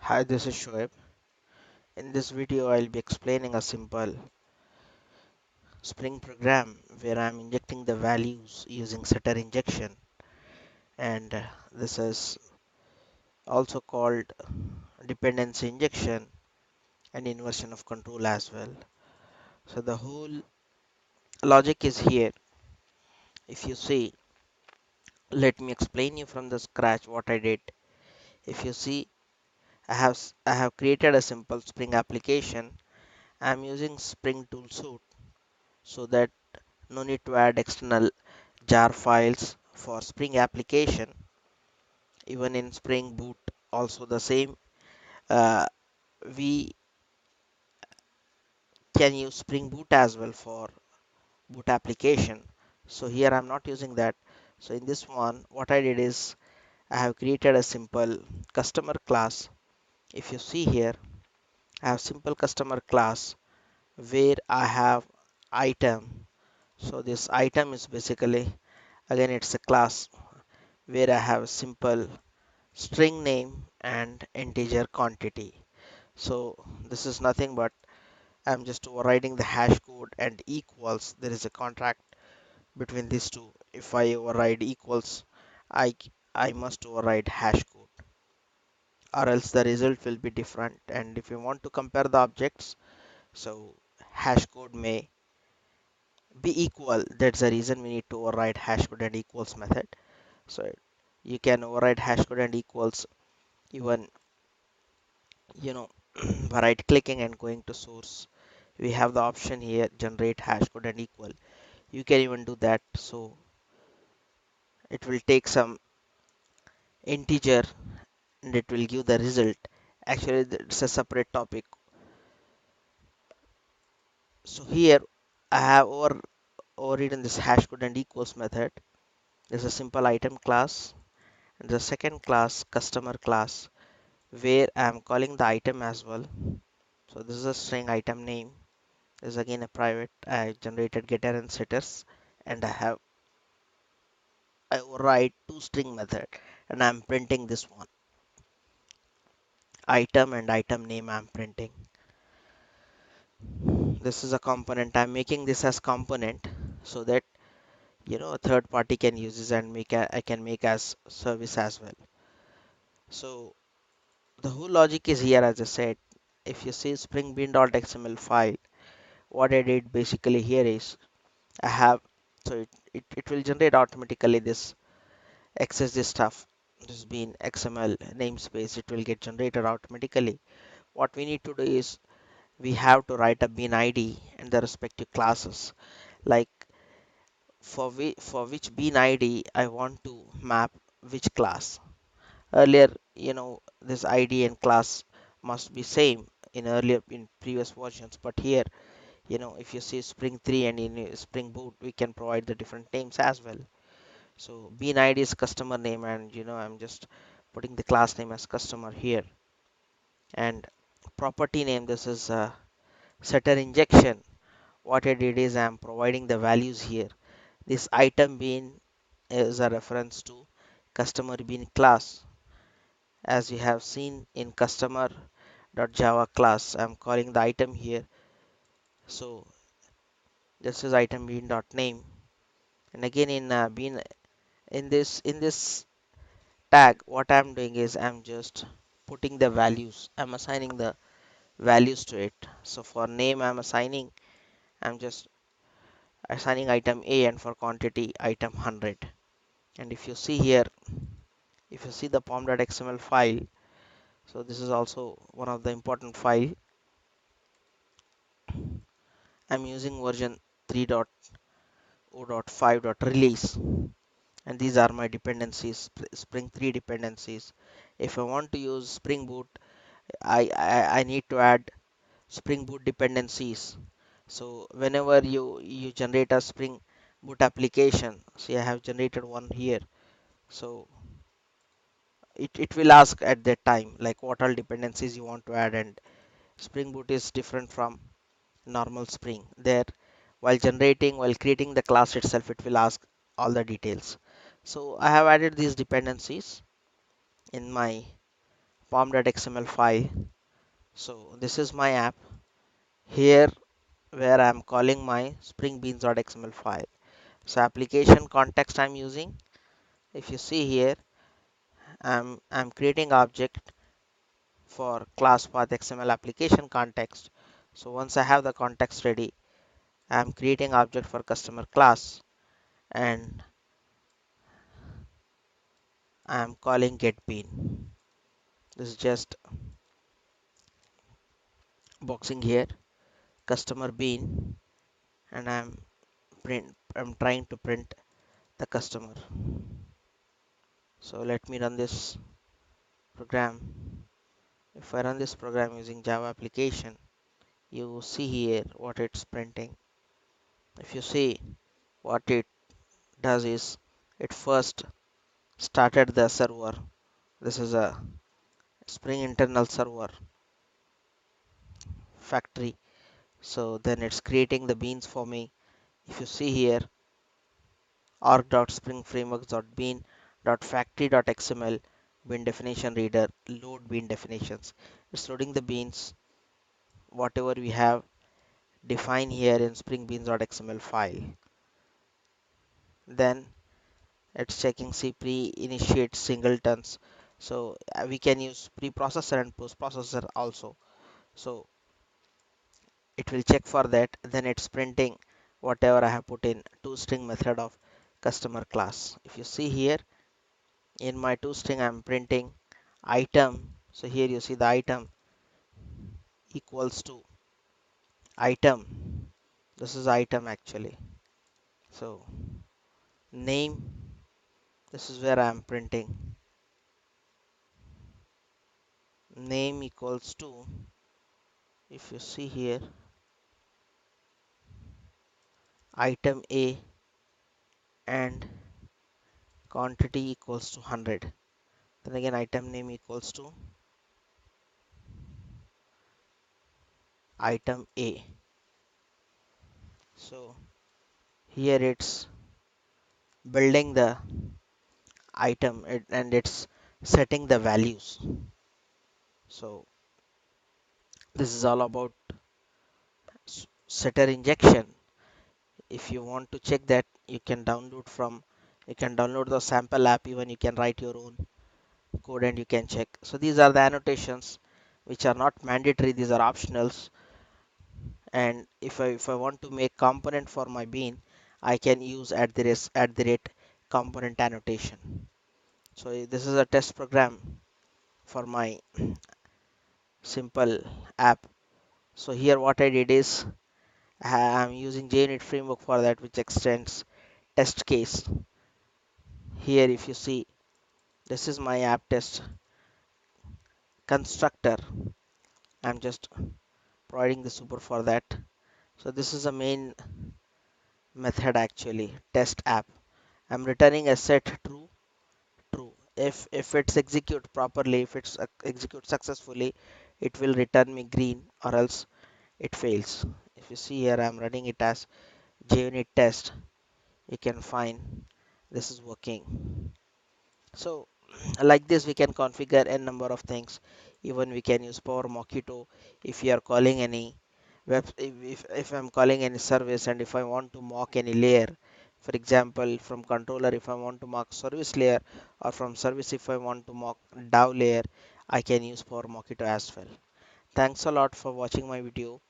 Hi, this is Shoaib. In this video, I'll be explaining a simple Spring program where I'm injecting the values using setter injection, and this is also called dependency injection and inversion of control as well. So the whole logic is here. If you see, let me explain you from the scratch what I did. If you see, I have created a simple Spring application. I'm using Spring tool suite so that no need to add external jar files for Spring application. Even in Spring Boot also the same. uh, we can use Spring Boot as well for boot application. So here I'm not using that. So in this one what I did is I have created a simple customer class. If you see here, I have simple customer class where I have item. So this item is basically, again, it's a class where I have simple string name and integer quantity. So this is nothing but I'm just overriding the hash code and equals. There is a contract between these two. If I override equals, I I must override hash code, or else the result will be different. And if you want to compare the objects, so hash code may be equal. That's the reason we need to override hash code and equals method. So you can override hash code and equals even, you know, by right clicking and going to source. We have the option here, generate hash code and equal. You can even do that. So it will take some integer and it will give the result. Actually, it's a separate topic. So here I have overridden this hash code and equals method. There's a simple item class and the second class, customer class, where I am calling the item as well. So this is a string item name. This is again a private. I generated getter and setters, and I override toString method, and I'm printing this one item and item name. I'm printing. This is a component. I'm making this as component so that, a third party can use this and I can make as service as well. So the whole logic is here, as I said. If you see spring bean.xml file, what I did basically here is I have, so it will generate automatically this access this stuff. This bean XML namespace, it will get generated automatically. What we need to do is we have to write a bean ID and the respective classes. Like for which bean ID I want to map which class. Earlier, this ID and class must be same in previous versions, but here, if you see Spring 3 and in Spring Boot, we can provide the different names as well. So bean ID is customer name, and I'm just putting the class name as customer here. And property name, this is setter injection. What I did is I'm providing the values here. This item bean is a reference to customer bean class. As you have seen in customer.java class, I'm calling the item here. So this is item bean.name. And again in bean, in this tag, what I'm doing is I'm just putting the values. I'm assigning the values to it. So for name, I'm just assigning item A, and for quantity, item 100. And if you see here, if you see the pom.xml file, so this is also one of the important file. I'm using version 3.0.5.release, and these are my dependencies, Spring 3 dependencies. If I want to use Spring Boot, I need to add Spring Boot dependencies. So whenever you generate a Spring Boot application, see, I have generated one here. So it will ask at that time like what all dependencies you want to add, and Spring Boot is different from normal Spring. There, while creating the class itself, it will ask all the details. So I have added these dependencies in my pom.xml file. So this is my app here where I'm calling my spring beans.xml file. So application context I'm using. If you see here, I'm creating object for class path XML application context. So once I have the context ready, I'm creating object for customer class and I'm calling get bean. This is just boxing here customer bean and I'm trying to print the customer. So let me run this program. If I run this program using Java application, you see here what it's printing. If you see what it does is it first started the server. This is a Spring internal server factory. So then it's creating the beans for me. If you see here org.springframeworks.bean.factory.xml bean definition reader load bean definitions. It's loading the beans whatever we have defined here in spring beans.xml file. Then it's checking see pre-initiate singletons. So we can use preprocessor and post-processor also. So it will check for that. Then it's printing whatever I have put in toString method of customer class. If you see here in my toString I'm printing item. So here you see the item equals to item. This is item actually. So name, this is where I'm printing name equals to, if you see here, item A and quantity equals to 100. Then again item name equals to item A. So here it's building the item and it's setting the values. So this is all about setter injection. If you want to check that, you can download the sample app. Even you can write your own code and you can check. So these are the annotations which are not mandatory, these are optionals. And if I want to make component for my bean, I can use at the rate component annotation. So this is a test program for my simple app. So here what I did is I'm using JUnit framework for that, which extends test case. Here if you see, this is my app test constructor. I'm just providing the super for that. So this is a main method actually, test app. I'm returning a set true. If it's execute properly, if it's execute successfully, it will return me green or else it fails. If you see here, I'm running it as JUnit test. You can find this is working. So like this we can configure a number of things. Even we can use Power Mockito if you are calling any if I'm calling any service and if I want to mock any layer, for example from controller if I want to mock service layer, or from service if I want to mock DAO layer, I can use Power Mockito as well. Thanks a lot for watching my video.